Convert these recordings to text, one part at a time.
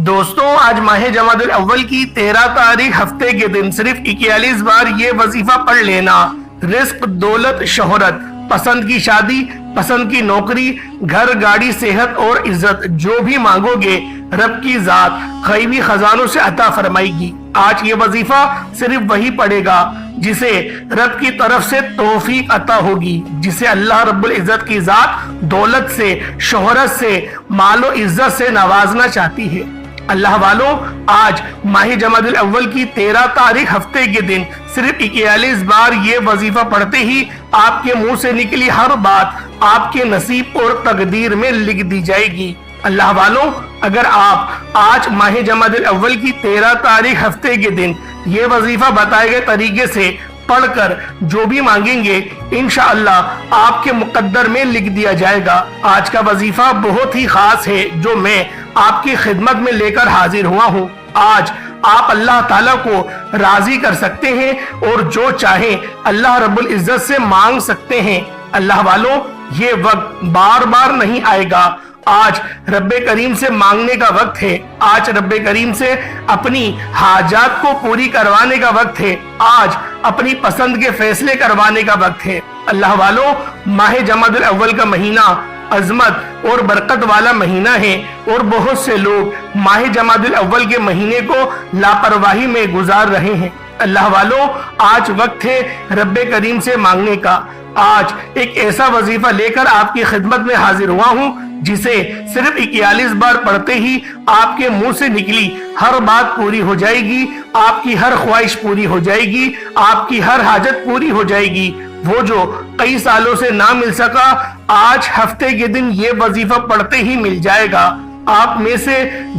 دوستوں آج ماہ جمادی الاول کی 13 تاریخ ہفتے کے دن صرف 41 بار یہ وظیفہ پڑھ لینا۔ رزق، دولت، شہرت، پسند کی شادی، پسند کی نوکری، گھر، گاڑی، صحت اور عزت، جو بھی مانگو گے رب کی ذات غیبی خزانوں سے عطا فرمائے گی۔ آج یہ وظیفہ صرف وہی پڑھے گا جسے رب کی طرف سے توفیق عطا ہوگی، جسے اللہ رب العزت کی ذات دولت سے، شہرت سے، مال و عزت سے نوازنا چاہتی ہے۔ اللہ والوں، آج ماہ جمادی الاول کی 13 تاریخ ہفتے کے دن صرف 41 بار یہ وظیفہ پڑھتے ہی آپ کے منہ سے نکلی ہر بات آپ کے نصیب اور تقدیر میں لکھ دی جائے گی۔ اللہ والوں، اگر آپ آج ماہ جمادی الاول کی 13 تاریخ ہفتے کے دن یہ وظیفہ بتائے گئے طریقے سے پڑھ کر جو بھی مانگیں گے انشاءاللہ آپ کے مقدر میں لکھ دیا جائے گا۔ آج کا وظیفہ بہت ہی خاص ہے جو میں آپ کی خدمت میں لے کر حاضر ہوا ہوں۔ آج آپ اللہ تعالیٰ کو راضی کر سکتے ہیں اور جو چاہیں اللہ رب العزت سے مانگ سکتے ہیں۔ اللہ والوں، یہ وقت بار بار نہیں آئے گا۔ آج رب کریم سے مانگنے کا وقت ہے۔ آج رب کریم سے اپنی حاجات کو پوری کروانے کا وقت ہے۔ آج اپنی پسند کے فیصلے کروانے کا وقت ہے۔ اللہ والوں، ماہ جمادی الاول کا مہینہ عظمت اور برکت والا مہینہ ہے اور بہت سے لوگ ماہ جمادی الاول کے مہینے کو لاپرواہی میں گزار رہے ہیں۔ اللہ والوں، آج وقت ہے رب کریم سے مانگنے کا۔ آج ایک ایسا وظیفہ لے کر آپ کی خدمت میں حاضر ہوا ہوں جسے صرف 41 بار پڑھتے ہی آپ کے منہ سے نکلی ہر بات پوری ہو جائے گی، آپ کی ہر خواہش پوری ہو جائے گی، آپ کی ہر حاجت پوری ہو جائے گی۔ وہ جو کئی سالوں سے نہ مل سکا آج ہفتے کے دن یہ وظیفہ پڑھتے ہی مل جائے گا۔ آپ میں سے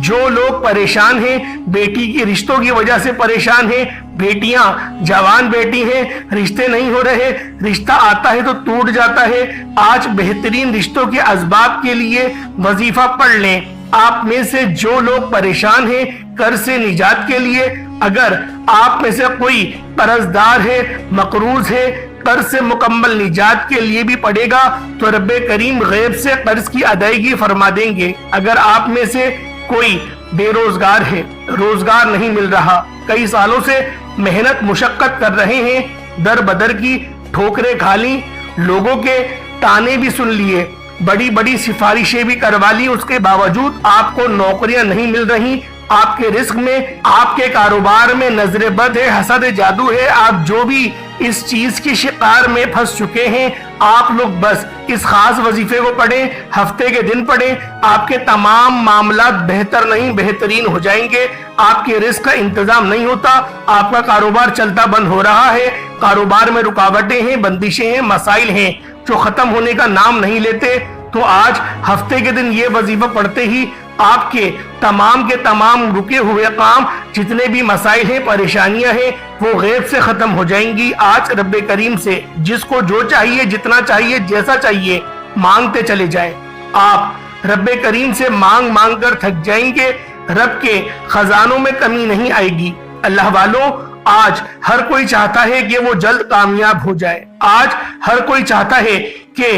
جو لوگ پریشان ہیں، بیٹی کی رشتوں کی وجہ سے پریشان ہیں، بیٹیاں جوان بیٹی ہیں، رشتے نہیں ہو رہے، رشتہ آتا ہے تو ٹوٹ جاتا ہے، آج بہترین رشتوں کے اسباب کے لیے وظیفہ پڑھ لیں۔ آپ میں سے جو لوگ پریشان ہیں قرض سے نجات کے لیے، اگر آپ میں سے کوئی قرض دار ہے، مقروض ہے، قرض سے مکمل نجات کے لیے بھی پڑے گا تو رب کریم غیب سے قرض کی ادائیگی فرما دیں گے۔ اگر آپ میں سے کوئی بے روزگار ہے، روزگار نہیں مل رہا، کئی سالوں سے محنت مشقت کر رہے ہیں، در بدر کی ٹھوکریں کھا لی، لوگوں کے تانے بھی سن لیے، بڑی بڑی سفارشیں بھی کروا لی، اس کے باوجود آپ کو نوکریاں نہیں مل رہی، آپ کے رزق میں، آپ کے کاروبار میں نظر بد ہے، حسد جادو ہے، آپ جو بھی اس چیز کی شکار میں پھنس چکے ہیں، آپ لوگ بس اس خاص وظیفے کو پڑھیں، ہفتے کے دن پڑھیں، آپ کے تمام معاملات بہتر نہیں بہترین ہو جائیں گے۔ آپ کے رزق کا انتظام نہیں ہوتا، آپ کا کاروبار چلتا بند ہو رہا ہے، کاروبار میں رکاوٹیں ہیں، بندشیں ہیں، مسائل ہیں جو ختم ہونے کا نام نہیں لیتے، تو آج ہفتے کے دن یہ وظیفہ پڑھتے ہی آپ کے تمام رکے ہوئے کام، جتنے بھی مسائل ہیں، پریشانیاں ہیں، وہ غیب سے ختم ہو جائیں گی۔ آج رب کریم سے جس کو جو چاہیے، جتنا چاہیے، جیسا چاہیے، مانگتے چلے جائیں۔ آپ رب کریم سے مانگ کر تھک جائیں گے، رب کے خزانوں میں کمی نہیں آئے گی۔ اللہ والوں، آج ہر کوئی چاہتا ہے کہ وہ جلد کامیاب ہو جائے، آج ہر کوئی چاہتا ہے کہ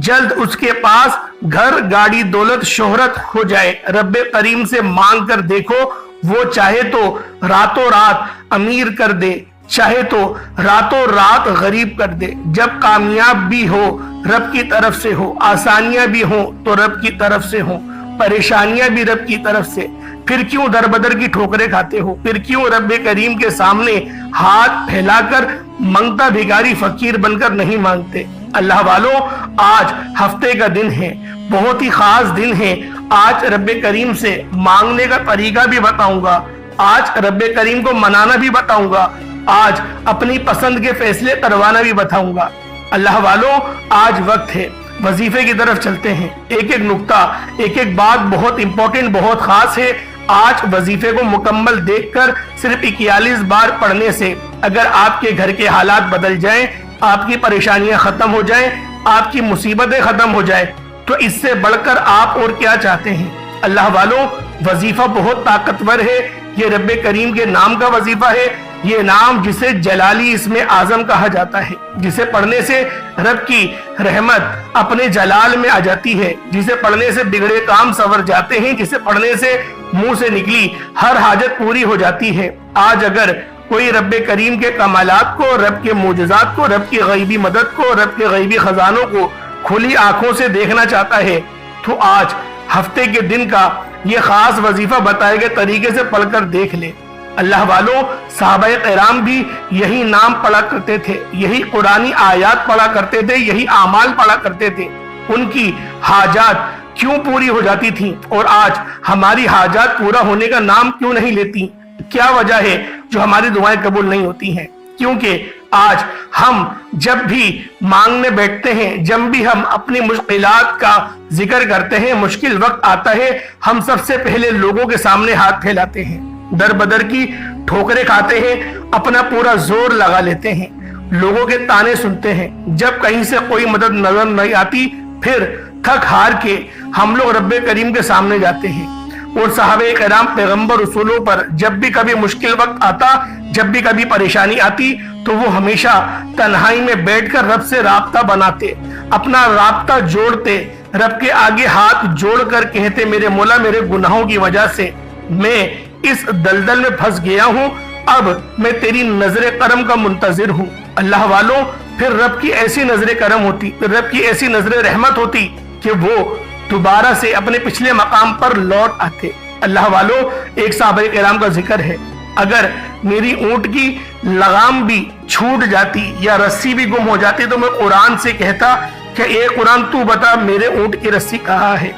جلد اس کے پاس گھر، گاڑی، دولت، شہرت ہو جائے۔ رب کریم سے مانگ کر دیکھو، وہ چاہے تو راتوں رات امیر کر دے، چاہے تو راتوں رات غریب کر دے۔ جب کامیاب بھی ہو رب کی طرف سے ہو، آسانیاں بھی ہوں تو رب کی طرف سے ہوں، پریشانیاں بھی رب کی طرف سے، پھر کیوں در بدر کی ٹھوکریں کھاتے ہو؟ پھر کیوں رب کریم کے سامنے ہاتھ پھیلا کر منگتا بھیکاری فقیر بن کر نہیں مانگتے؟ اللہ والوں، آج ہفتے کا دن ہے، بہت ہی خاص دن ہے۔ آج رب کریم سے مانگنے کا طریقہ بھی بتاؤں گا، آج رب کریم کو منانا بھی بتاؤں گا، آج اپنی پسند کے فیصلے کروانا بھی بتاؤں گا۔ اللہ والوں، آج وقت ہے، وظیفے کی طرف چلتے ہیں۔ ایک ایک نقطہ، ایک ایک بات بہت امپورٹنٹ، بہت خاص ہے۔ آج وظیفے کو مکمل دیکھ کر صرف 41 بار پڑھنے سے اگر آپ کے گھر کے حالات بدل جائیں، آپ کی پریشانیاں ختم ہو جائیں، آپ کی مصیبتیں ختم ہو جائیں، تو اس سے بڑھ کر آپ اور کیا چاہتے ہیں؟ اللہ والوں، وظیفہ بہت طاقتور ہے، یہ رب کریم کے نام کا وظیفہ ہے، یہ نام جسے جلالی اسم اعظم کہا جاتا ہے، جسے پڑھنے سے رب کی رحمت اپنے جلال میں آ جاتی ہے، جسے پڑھنے سے بگڑے کام سنور جاتے ہیں، جسے پڑھنے سے منہ سے نکلی ہر حاجت پوری ہو جاتی ہے۔ آج اگر کوئی رب کریم کے کمالات کو، رب کے معجزات کو، رب کی غیبی مدد کو، رب کے غیبی خزانوں کو کھلی آنکھوں سے دیکھنا چاہتا ہے تو آج ہفتے کے دن کا یہ خاص وظیفہ بتائے گئے طریقے سے پڑھ کر دیکھ لے۔ اللہ والوں، صحابہ کرام بھی یہی نام پڑھا کرتے تھے، یہی قرآنی آیات پڑھا کرتے تھے، یہی اعمال پڑھا کرتے تھے۔ ان کی حاجات کیوں پوری ہو جاتی تھیں اور آج ہماری حاجات پورا ہونے کا نام کیوں نہیں لیتی؟ کیا وجہ ہے جو ہماری دعائیں قبول نہیں ہوتی ہیں؟ کیونکہ آج ہم جب بھی مانگنے بیٹھتے ہیں، جب بھی ہم اپنی مشکلات کا ذکر کرتے ہیں، مشکل وقت آتا ہے، ہم سب سے پہلے لوگوں کے سامنے ہاتھ پھیلاتے ہیں، در بدر کی ٹھوکریں کھاتے ہیں، اپنا پورا زور لگا لیتے ہیں، لوگوں کے تانے سنتے ہیں۔ جب کہیں سے کوئی مدد نظر نہیں آتی، پھر تھک ہار کے ہم لوگ رب کریم کے سامنے جاتے ہیں۔ اور صحابہ کرام پیغمبر رسولوں پر جب بھی کبھی مشکل وقت آتا، جب بھی کبھی پریشانی آتی، تو وہ ہمیشہ تنہائی میں بیٹھ کر رب سے رابطہ بناتے، اپنا رابطہ جوڑتے، رب کے آگے ہاتھ جوڑ کر کہتے، میرے مولا، میرے گناہوں کی وجہ سے میں اس دلدل میں پھنس گیا ہوں، اب میں تیری نظر کرم کا منتظر ہوں۔ اللہ والوں، پھر رب کی ایسی نظر کرم ہوتی، پھر رب کی ایسی نظر رحمت ہوتی کہ وہ دوبارہ سے اپنے پچھلے مقام پر لوٹ آتے۔ اللہ والوں، ایک صحابہ کرام کا ذکر ہے، اگر میری اونٹ کی لگام بھی چھوٹ جاتی یا رسی بھی گم ہو جاتی تو میں قرآن سے کہتا کہ اے قرآن تو بتا میرے اونٹ کی رسی کہاں ہے۔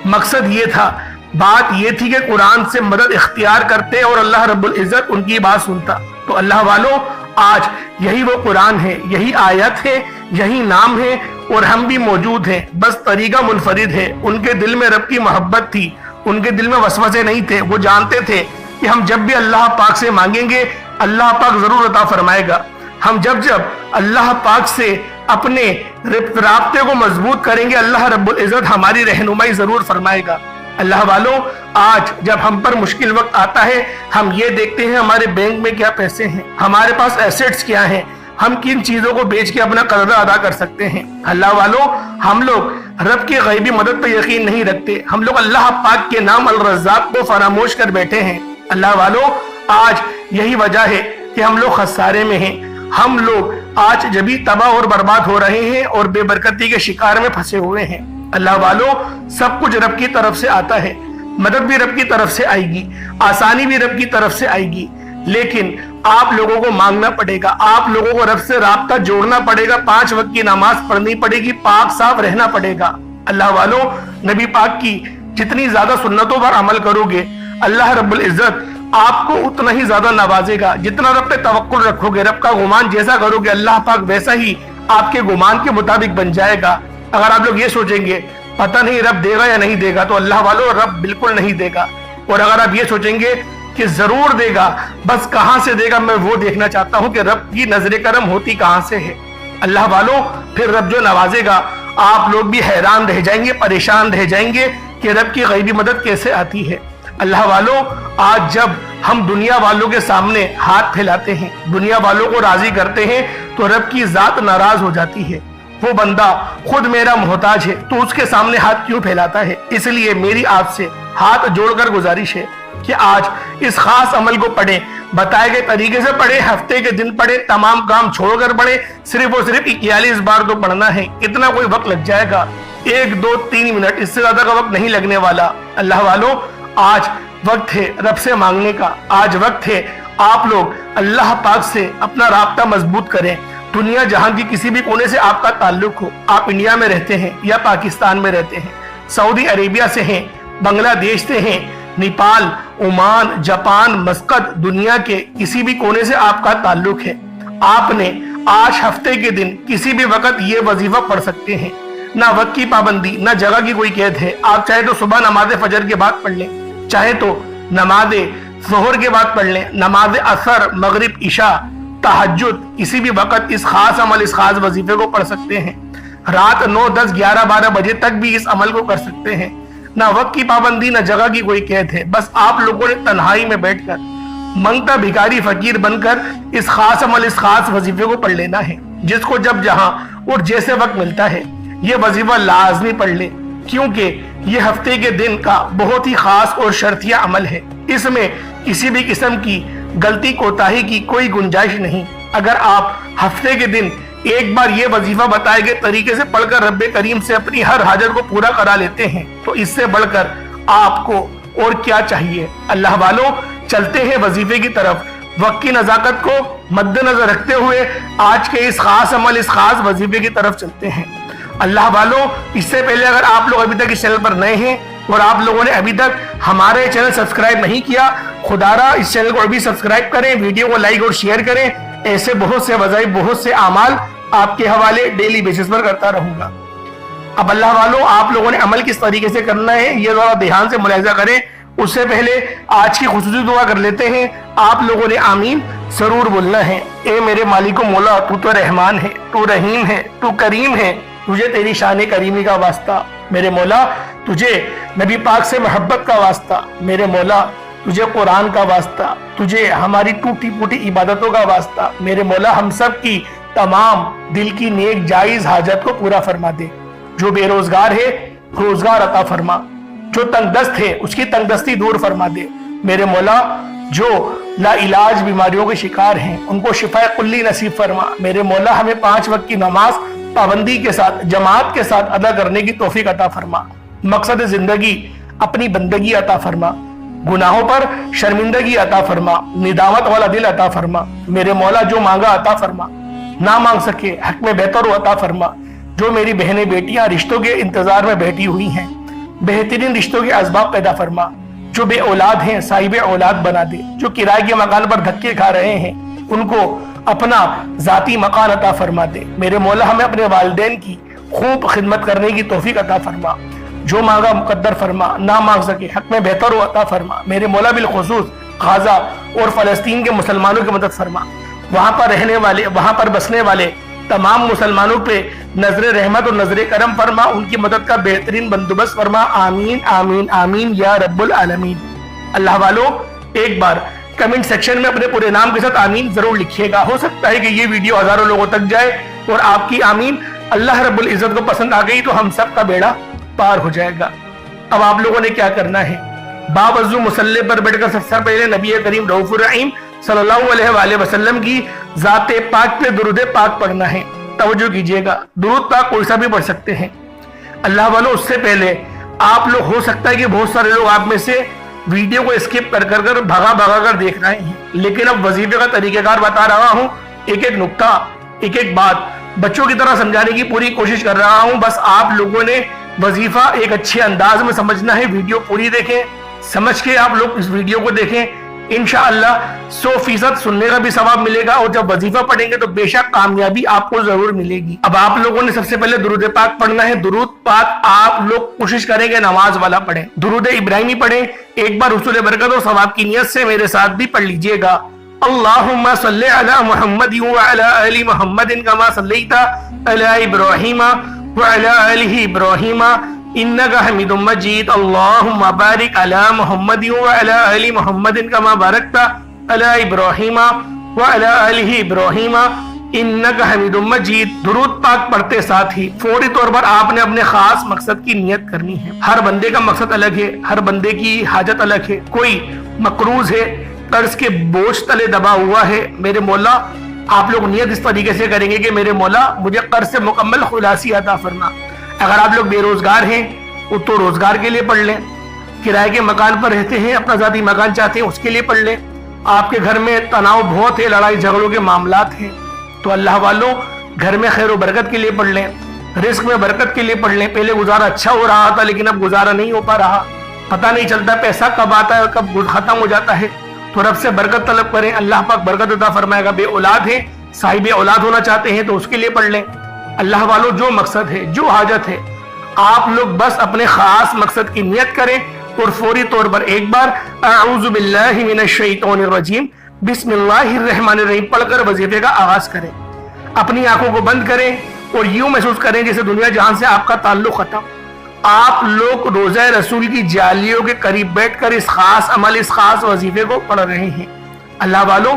مقصد یہ تھا، بات یہ تھی کہ قرآن سے مدد اختیار کرتے اور اللہ رب العزت ان کی بات سنتا۔ تو اللہ والوں، آج یہی وہ قرآن ہے، یہی آیت ہے، یہی نام ہے، اور ہم بھی موجود ہیں، بس طریقہ منفرد ہے۔ ان کے دل میں رب کی محبت تھی، ان کے دل میں وسوسے نہیں تھے، وہ جانتے تھے کہ ہم جب بھی اللہ پاک سے مانگیں گے، اللہ پاک ضرور عطا فرمائے گا۔ ہم جب اللہ پاک سے اپنے رابطے کو مضبوط کریں گے، اللہ رب العزت ہماری رہنمائی ضرور فرمائے گا۔ اللہ والوں، آج جب ہم پر مشکل وقت آتا ہے، ہم یہ دیکھتے ہیں ہمارے بینک میں کیا پیسے ہیں، ہمارے پاس ایسٹس کیا ہیں، ہم کن چیزوں کو بیچ کے اپنا قرضہ ادا کر سکتے ہیں۔ اللہ والوں، ہم لوگ رب کی غیبی مدد پہ یقین نہیں رکھتے، ہم لوگ اللہ پاک کے نام الرزاق کو فراموش کر بیٹھے ہیں۔ اللہ والوں، آج یہی وجہ ہے کہ ہم لوگ خسارے میں ہیں، ہم لوگ آج جبھی تباہ اور برباد ہو رہے ہیں اور بے برکتی کے شکار میں پھنسے ہوئے ہیں۔ اللہ والوں، سب کچھ رب کی طرف سے آتا ہے، مدد بھی رب کی طرف سے آئے گی، آسانی بھی رب کی طرف سے آئے گی، لیکن آپ لوگوں کو مانگنا پڑے گا، آپ لوگوں کو رب سے رابطہ جوڑنا پڑے گا، 5 وقت کی نماز پڑھنی پڑے گی، پاک صاف رہنا پڑے گا۔ اللہ والوں، نبی پاک کی جتنی زیادہ سنتوں پر عمل کرو گے، اللہ رب العزت آپ کو اتنا ہی زیادہ نوازے گا۔ جتنا رب پہ توکل رکھو گے، رب کا گمان جیسا کرو گے، اللہ پاک ویسا ہی آپ کے گمان کے مطابق بن جائے گا۔ اگر آپ لوگ یہ سوچیں گے پتہ نہیں رب دے گا یا نہیں دے گا، تو اللہ والوں، رب بالکل نہیں دے گا۔ اور اگر آپ یہ سوچیں گے کہ ضرور دے گا، بس کہاں سے دے گا میں وہ دیکھنا چاہتا ہوں کہ رب کی نظر کرم ہوتی کہاں سے ہے۔ اللہ والوں، پھر رب جو نوازے گا، آپ لوگ بھی حیران رہ جائیں گے، پریشان رہ جائیں گے کہ رب کی غیبی مدد کیسے آتی ہے۔ اللہ والوں، آج جب ہم دنیا والوں کے سامنے ہاتھ پھیلاتے ہیں، دنیا والوں کو راضی کرتے ہیں، تو رب کی ذات ناراض ہو جاتی ہے۔ وہ بندہ خود میرا محتاج ہے، تو اس کے سامنے ہاتھ کیوں پھیلاتا ہے؟ اس لیے میری آپ سے ہاتھ جوڑ کر گزارش ہے کہ آج اس خاص عمل کو پڑھیں، بتائے گئے طریقے سے پڑھیں، ہفتے کے دن پڑھیں، تمام کام چھوڑ کر پڑھیں، صرف اور صرف 41 بار تو پڑھنا ہے۔ اتنا کوئی وقت لگ جائے گا، 1 2 3 منٹ، اس سے زیادہ کا وقت نہیں لگنے والا۔ اللہ والوں، آج وقت ہے رب سے مانگنے کا، آج وقت ہے آپ لوگ اللہ پاک سے اپنا رابطہ مضبوط کریں۔ دنیا جہاں کی کسی بھی کونے سے آپ کا تعلق ہو، آپ انڈیا میں رہتے ہیں یا پاکستان میں رہتے ہیں، سعودی عربیہ سے ہیں، بنگلہ دیش سے ہیں، نیپال، عمان، جاپان، مسقط، دنیا کے کسی بھی کونے سے آپ کا تعلق ہے، آپ نے آج ہفتے کے دن کسی بھی وقت یہ وظیفہ پڑھ سکتے ہیں۔ نہ وقت کی پابندی، نہ جگہ کی کوئی قید ہے۔ آپ چاہے تو صبح نماز فجر کے بعد پڑھ لیں، چاہے تو نماز ظہر کے بعد پڑھ لیں، نماز عصر، مغرب، عشاء، تہجد، کسی بھی وقت اس خاص عمل، اس خاص وظیفے کو پڑھ سکتے ہیں۔ رات 9 10 11 12 بجے تک بھی اس عمل کو کر سکتے ہیں۔ نہ وقت کی پابندی، نہ جگہ کی کوئی قید ہے، بس آپ لوگوں نے تنہائی میں بیٹھ کر منگتا بھکاری فقیر بن کر اس خاص عمل اس خاص وظیفے کو پڑھ لینا ہے، جس کو جب جہاں اور جیسے وقت ملتا ہے یہ وظیفہ لازمی پڑھ لے، کیونکہ یہ ہفتے کے دن کا بہت ہی خاص اور شرطیہ عمل ہے۔ اس میں کسی بھی قسم کی غلطی کوتاہی کی کوئی گنجائش نہیں۔ اگر آپ ہفتے کے دن ایک بار یہ وظیفہ بتائے گئے طریقے سے پڑھ کر رب کریم سے اپنی ہر حاجت کو پورا کرا لیتے ہیں تو اس سے بڑھ کر آپ کو اور کیا چاہیے۔ اللہ والوں، چلتے ہیں وظیفے کی طرف۔ وقت کی نزاکت کو مد نظر رکھتے ہوئے آج کے اس خاص عمل اس خاص وظیفے کی طرف چلتے ہیں۔ اللہ والوں، اس سے پہلے اگر آپ لوگ ابھی تک اس چینل پر نئے ہیں اور آپ لوگوں نے ابھی تک ہمارے چینل سبسکرائب نہیں کیا، خدا را اس چینل کو ابھی سبسکرائب کریں، ویڈیو کو لائک اور شیئر کریں۔ ایسے بہت سے وظائف، بہت سے اعمال آپ کے حوالے ڈیلی بیسس پر کرتا رہوں گا۔ اب اللہ والوں، آپ لوگوں نے عمل کس طریقے سے کرنا ہے یہ ذرا دھیان سے ملاحظہ کریں۔ اس سے پہلے آج کی خصوصی دعا کر لیتے ہیں۔ آپ لوگوں نے آمین ضرور بولنا ہے۔ اے میرے مالک و مولا، تو تو رحمان ہے، تو رحیم ہے، تو کریم ہے، تجھے تیری شان کریمی کا واسطہ۔ میرے مولا، تجھے نبی پاک سے محبت کا واسطہ۔ میرے مولا، تجھے قرآن کا واسطہ، تجھے ہماری ٹوٹی پھوٹی عبادتوں کا واسطہ۔ میرے مولا، ہم سب کی تمام دل کی نیک جائز حاجت کو پورا فرما دے۔ جو بے روزگار ہے روزگار عطا فرما، جو تنگ دست ہے اس کی تنگ دستی دور فرما دے۔ میرے مولا، جو لا علاج بیماریوں کے شکار ہیں ان کو شفا کلی نصیب فرما۔ میرے مولا، ہمیں 5 وقت کی نماز پابندی کے ساتھ جماعت کے ساتھ ادا کرنے کی توفیق عطا فرما۔ مقصد زندگی اپنی بندگی عطا فرما، گناہوں پر شرمندگی عطا فرما، ندامت والا دل عطا فرما۔ میرے مولا، جو مانگا عطا فرما، نہ مانگ سکے حق میں بہتر ہو عطا فرما۔ جو میری بہنیں بیٹیاں رشتوں کے انتظار میں بیٹھی ہوئی ہیں، بہترین رشتوں کے اسباب پیدا فرما۔ جو بے اولاد ہیں صاحب اولاد بنا دے۔ جو کرائے کے مکان پر دھکے کھا رہے ہیں ان کو اپنا ذاتی مکان عطا فرما دے۔ میرے مولا، ہمیں اپنے والدین کی خوب خدمت کرنے کی توفیق عطا فرما۔ جو مانگا مقدر فرما، نہ مانگ سکے حق میں بہتر ہو عطا فرما۔ میرے مولا، بالخصوص غزہ اور فلسطین کے مسلمانوں کی مدد فرما۔ وہاں پر رہنے والے، وہاں پر بسنے والے تمام مسلمانوں پہ نظر رحمت اور نظر کرم فرما، ان کی مدد کا بہترین بندوبست فرما۔ آمین آمین آمین یا رب العالمین۔ اللہ والوں، ایک بار کمنٹ سیکشن میں اپنے پورے نام کے ساتھ آمین ضرور لکھیے گا۔ ہو سکتا ہے کہ یہ ویڈیو ہزاروں لوگوں تک جائے اور آپ کی آمین اللہ رب العزت کو پسند آ گئی تو ہم سب کا بیڑا پار ہو جائے گا۔ اب آپ لوگوں نے کیا کرنا ہے؟ باوضو مصلی پر بیٹھ کر سب سے پہلے نبی کریم رؤوف الرحیم صلی اللہ علیہ وآلہ وسلم کی ذات پاک پہ درود پاک پڑھنا ہے۔ توجہ کیجئے گا، درود پاک کوئی سا بھی پڑھ سکتے ہیں۔ اللہ والوں، اس سے پہلے آپ لوگ، ہو سکتا ہے کہ بہت سارے لوگ آپ میں سے ویڈیو کو اسکپ کر کر بھگا کر دیکھ رہے ہیں، لیکن اب وظیفے کا طریقہ کار بتا رہا ہوں، ایک ایک نقطہ، ایک ایک بات بچوں کی طرح سمجھانے کی پوری کوشش کر رہا ہوں۔ بس آپ لوگوں نے وظیفہ ایک اچھے انداز میں سمجھنا ہے۔ ویڈیو پوری دیکھیں، سمجھ کے آپ لوگ اس ویڈیو کو دیکھیں۔ انشاءاللہ 100% سننے کا بھی ثواب ملے گا، اور جب وظیفہ پڑھیں گے تو بے شک کامیابی آپ کو ضرور ملے گی۔ اب آپ لوگوں نے سب سے پہلے درود پاک پڑھنا ہے۔ درود پاک آپ لوگ کوشش کریں گے نماز والا پڑھیں، درود ابراہیمی پڑھیں۔ ایک بار حصول برکت اور ثواب کی نیت سے میرے ساتھ بھی پڑھ لیجئے گا۔ اللہم صلی علی محمد وعلی آل محمد کما صلیت علی ابراہیم وعلی آل ابراہیم انک حمید مجید۔ اللہم بارک علی محمد وعلی آل محمد کما بارکت علی ابراہیم وعلی آل ابراہیم انک حمید مجید۔ درود پاک پڑھتے ساتھ ہی فوری طور پر آپ نے اپنے خاص مقصد کی نیت کرنی ہے۔ ہر بندے کا مقصد الگ ہے، ہر بندے کی حاجت الگ ہے۔ کوئی مقروض ہے، قرض کے بوجھ تلے دبا ہوا ہے، میرے مولا آپ لوگ نیت اس طریقے سے کریں گے کہ میرے مولا مجھے قرض سے مکمل خلاصی عطا فرما۔ اگر آپ لوگ بے روزگار ہیں تو روزگار کے لیے پڑھ لیں، کرائے کے مکان پر رہتے ہیں، اپنا ذاتی مکان چاہتے ہیں، اس کے لیے پڑھ لیں۔ آپ کے گھر میں تناؤ بہت ہے، لڑائی جھگڑوں کے معاملات ہیں تو اللہ والوں گھر میں خیر و برکت کے لیے پڑھ لیں، رزق میں برکت کے لیے پڑھ لیں۔ پہلے گزارا اچھا ہو رہا تھا لیکن اب گزارا نہیں ہو پا رہا، پتہ نہیں چلتا پیسہ کب آتا ہے اور کب ختم ہو جاتا ہے، تو رب سے برکت طلب کریں، اللہ پاک برکت عطا فرمائے گا۔ بے اولاد ہے، صاحب اولاد ہونا چاہتے ہیں تو اس کے لیے پڑھ لیں۔ اللہ والوں جو مقصد ہے، جو حاجت ہے، آپ لوگ بس اپنے خاص مقصد کی نیت کریں اور فوری طور پر ایک بار اعوذ باللہ من الشیطان الرجیم بسم اللہ الرحمن الرحیم پڑھ کر وظیفے کا آغاز کریں۔ اپنی آنکھوں کو بند کریں اور یوں محسوس کریں جیسے دنیا جہان سے آپ کا تعلق ختم۔ آپ لوگ روضہ رسول کی جالیوں کے قریب بیٹھ کر اس خاص عمل، اس خاص وظیفے کو پڑھ رہے ہیں۔ اللہ والوں,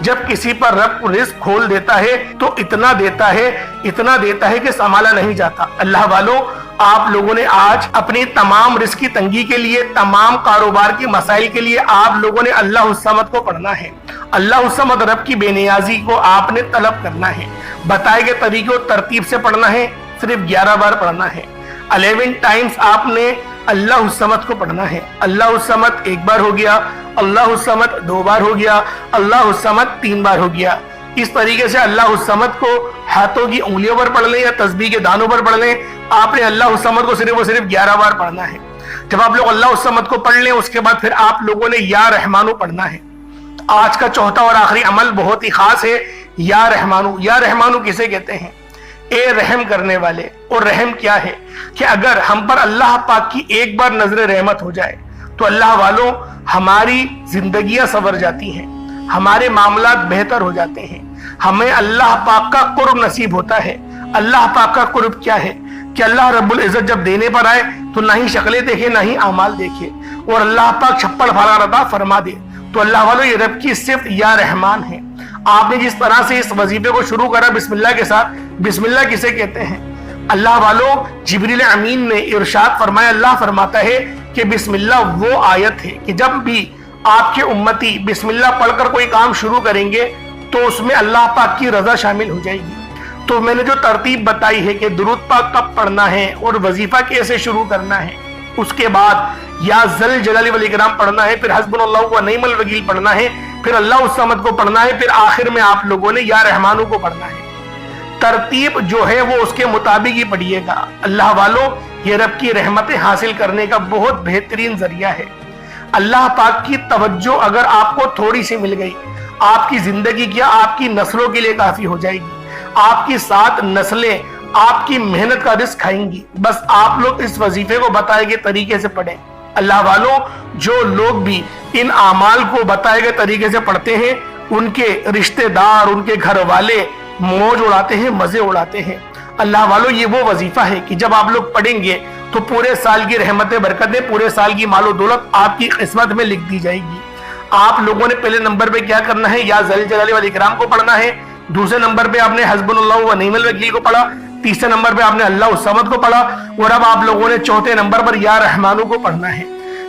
جب کسی پر رب رزق کھول دیتا ہے تو اتنا دیتا ہے کہ سنبھالا نہیں جاتا۔ اللہ والوں، آپ لوگوں نے آج اپنی تمام رزق کی تنگی کے لیے، تمام کاروبار کی مسائل کے لیے آپ لوگوں نے اللہ الصمد کو پڑھنا ہے۔ اللہ الصمد رب کی بے نیازی کو آپ نے طلب کرنا ہے، بتائے گئے طریقے اور ترتیب سے پڑھنا ہے، صرف 11 بار پڑھنا ہے۔ 11 ٹائمز آپ نے اللہ الصمد کو پڑھنا ہے۔ اللہ الصمد 1 بار ہو گیا، اللہ الصمد 2 بار ہو گیا، اللہ الصمد 3 بار ہو گیا۔ اس طریقے سے اللہ الصمد کو ہاتھوں کی انگلیوں پر پڑھ لیں یا تسبیح کے دانوں پر پڑھ لیں، آپ نے اللہ الصمد کو صرف 11 بار پڑھنا ہے۔ جب آپ لوگ اللہ الصمد کو پڑھ لیں، اس کے بعد پھر آپ لوگوں نے یا رحمانو پڑھنا ہے۔ آج کا چوتھا اور آخری عمل بہت ہی خاص ہے، یا رحمانو۔ یا رحمانو کسے کہتے ہیں؟ اے رحم کرنے والے۔ اور رحم کیا ہے کہ اگر ہم پر اللہ پاک کی ایک بار نظر رحمت ہو جائے تو اللہ والوں ہماری زندگیاں سنور جاتی ہیں، ہمارے معاملات بہتر ہو جاتے ہیں، ہمیں اللہ پاک کا قرب نصیب ہوتا ہے۔ اللہ پاک کا قرب کیا ہے کہ اللہ رب العزت جب دینے پر آئے تو نہ ہی شکلیں دیکھے نہ ہی اعمال دیکھے، اور اللہ پاک چھپڑ پھاڑا عطا فرما دے۔ تو اللہ والوں یہ رب کی صفت یا رحمان ہے۔ آپ نے جس طرح سے اس وظیفے کو شروع کرا بسم اللہ کے ساتھ، بسم اللہ کسے کہتے ہیں؟ اللہ والوں جبریل امین نے ارشاد فرمایا، اللہ فرماتا ہے کہ بسم اللہ وہ آیت ہے کہ جب بھی آپ کے امتی بسم اللہ پڑھ کر کوئی کام شروع کریں گے تو اس میں اللہ پاک کی رضا شامل ہو جائے گی۔ تو میں نے جو ترتیب بتائی ہے کہ درود پاک کب پڑھنا ہے اور وظیفہ کیسے شروع کرنا ہے، اس کے بعد یا ذل جلال والاکرام پڑھنا ہے، پھر حسبنا اللہ و نعم الوکیل پڑھنا ہے، پھر اللہ الصمد کو پڑھنا ہے، پھر آخر میں آپ لوگوں نے یا رحمانو کو پڑھنا ہے۔ ترتیب جو ہے وہ اس کے مطابق ہی پڑھیے گا۔ اللہ والوں یہ رب کی رحمتیں حاصل کرنے کا بہت بہترین ذریعہ ہے۔ اللہ پاک کی توجہ اگر آپ کو تھوڑی سی مل گئی، آپ کی زندگی کیا آپ کی نسلوں کے لیے کافی ہو جائے گی۔ آپ کی 7 نسلیں آپ کی محنت کا رزق کھائیں گی۔ بس آپ لوگ اس وظیفے کو بتائے گئے طریقے سے پڑھیں۔ اللہ والوں جو لوگ بھی ان اعمال کو بتائے گئے طریقے سے پڑھتے ہیں، ان کے رشتہ دار، ان کے گھر والے موج اڑاتے ہیں، مزے اڑاتے ہیں۔ اللہ والوں یہ وہ وظیفہ ہے کہ جب آپ لوگ پڑھیں گے تو پورے سال کی رحمتیں، برکتیں، پورے سال کی مال و دولت آپ کی قسمت میں لکھ دی جائے گی۔ آپ لوگوں نے پہلے نمبر پہ کیا کرنا ہے؟ یا ذل جلال والاکرام کو پڑھنا ہے۔ دوسرے نمبر پہ آپ نے حسبنا اللہ و نعم الوکیل کو پڑھا۔ تیسرے نمبر پہ آپ نے اللہ الصمد کو پڑھا، اور اب آپ لوگوں نے چوتھے نمبر پر یا رحمانو کو پڑھنا ہے۔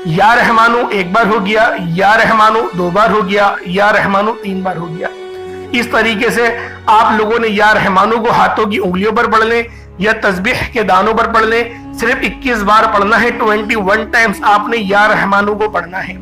یا رحمانو 1 بار ہو گیا، یا رحمانو 2 بار ہو گیا، یا رحمانو 3 بار ہو گیا۔ اس طریقے سے آپ لوگوں نے یا رحمانو کو ہاتھوں کی انگلیوں پر پڑھ لیں یا تسبیح کے دانوں پر پڑھ لیں، صرف 21 بار پڑھنا ہے۔ 21 ٹائمز آپ نے یا رحمانو کو پڑھنا ہے۔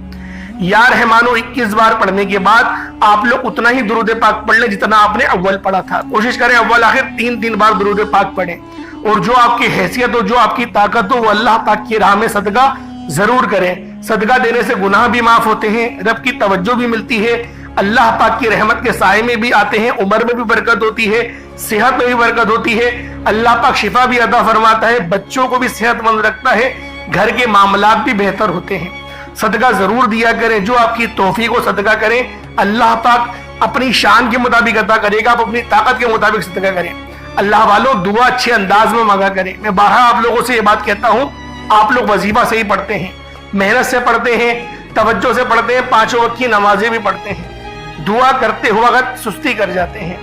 یا رحمانو 21 بار پڑھنے کے بعد آپ لوگ اتنا ہی درود پاک پڑھ لیں جتنا آپ نے اول پڑھا تھا۔ کوشش کریں اول آخر 3 بار درود پاک پڑھیں، اور جو آپ کی حیثیت ہو، جو آپ کی طاقت ہو، وہ اللہ پاک کی راہ میں صدقہ ضرور کریں۔ صدقہ دینے سے گناہ بھی معاف ہوتے ہیں، رب کی توجہ بھی ملتی ہے، اللہ پاک کی رحمت کے سائے میں بھی آتے ہیں، عمر میں بھی برکت ہوتی ہے، صحت میں بھی برکت ہوتی ہے، اللہ پاک شفا بھی عطا فرماتا ہے، بچوں کو بھی صحت مند رکھتا ہے، گھر کے معاملات بھی بہتر ہوتے ہیں۔ صدقہ ضرور دیا کریں، جو آپ کی توفیق ہو صدقہ کریں، اللہ پاک اپنی شان کے مطابق عطا کرے گا، آپ اپنی طاقت کے مطابق صدقہ کریں۔ اللہ والوں دعا اچھے انداز میں مانگا کریں۔ میں بارہا آپ لوگوں سے یہ بات کہتا ہوں، آپ لوگ وظیفہ صحیح پڑھتے ہیں، محنت سے پڑھتے ہیں، توجہ سے پڑھتے ہیں، 5 وقت کی نمازیں بھی پڑھتے ہیں، دعا کرتے ہو وقت سستی کر جاتے ہیں۔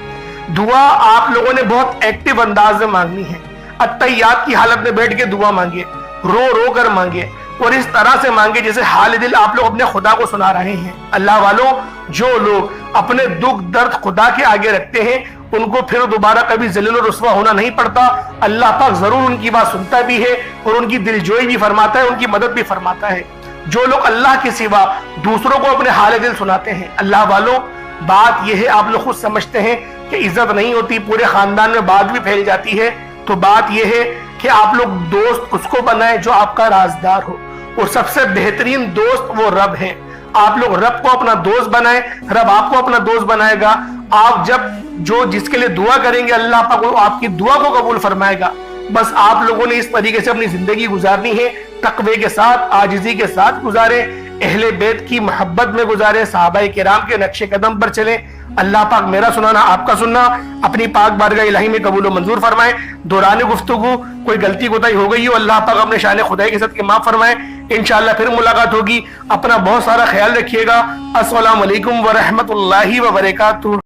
دعا آپ لوگوں نے بہت ایکٹیو انداز میں مانگنی ہے، اتحیات کی حالت میں بیٹھ کے دعا مانگے، رو رو کر مانگے، اور اس طرح سے مانگے جیسے حال دل آپ لوگ اپنے خدا کو سنا رہے ہیں۔ اللہ والوں جو لوگ اپنے دکھ درد خدا کے آگے رکھتے ہیں، ان کو پھر دوبارہ کبھی ذلیل و رسوا ہونا نہیں پڑتا۔ اللہ پاک ضرور ان کی بات سنتا بھی ہے اور ان کی دلجوئی بھی فرماتا ہے، ان کی مدد بھی فرماتا ہے۔ جو لوگ اللہ کے سوا دوسروں کو اپنے حال دل سناتے ہیں، اللہ والوں بات یہ ہے، آپ لوگ خود سمجھتے ہیں کہ عزت نہیں ہوتی، پورے خاندان میں بات بھی پھیل جاتی ہے، تو بات یہ ہے کہ آپ لوگ دوست اس کو بنائیں جو آپ کا رازدار ہو، اور سب سے بہترین دوست وہ رب ہے۔ آپ لوگ رب کو اپنا دوست بنائیں، رب آپ کو اپنا دوست بنائے گا۔ آپ جب جو جس کے لیے دعا کریں گے، اللہ پاک آپ کی دعا کو قبول فرمائے گا۔ بس آپ لوگوں نے اس طریقے سے اپنی زندگی گزارنی ہے، تقوی کے ساتھ، عاجزی کے ساتھ گزاریں، اہل بیت کی محبت میں گزاریں، صحابہ کرام کے نقش قدم پر چلیں۔ اللہ پاک میرا سنانا، آپ کا سننا اپنی پاک بارگاہ الہی میں قبول و منظور فرمائے۔ دوران گفتگو کوئی غلطی کوتاہی ہو گئی ہو، اللہ پاک اپنے شان خدائی کے ساتھ معاف فرمائے۔ انشاءاللہ پھر ملاقات ہوگی. اپنا بہت سارا خیال رکھیے گا. السلام علیکم ورحمۃ اللہ وبرکاتہ.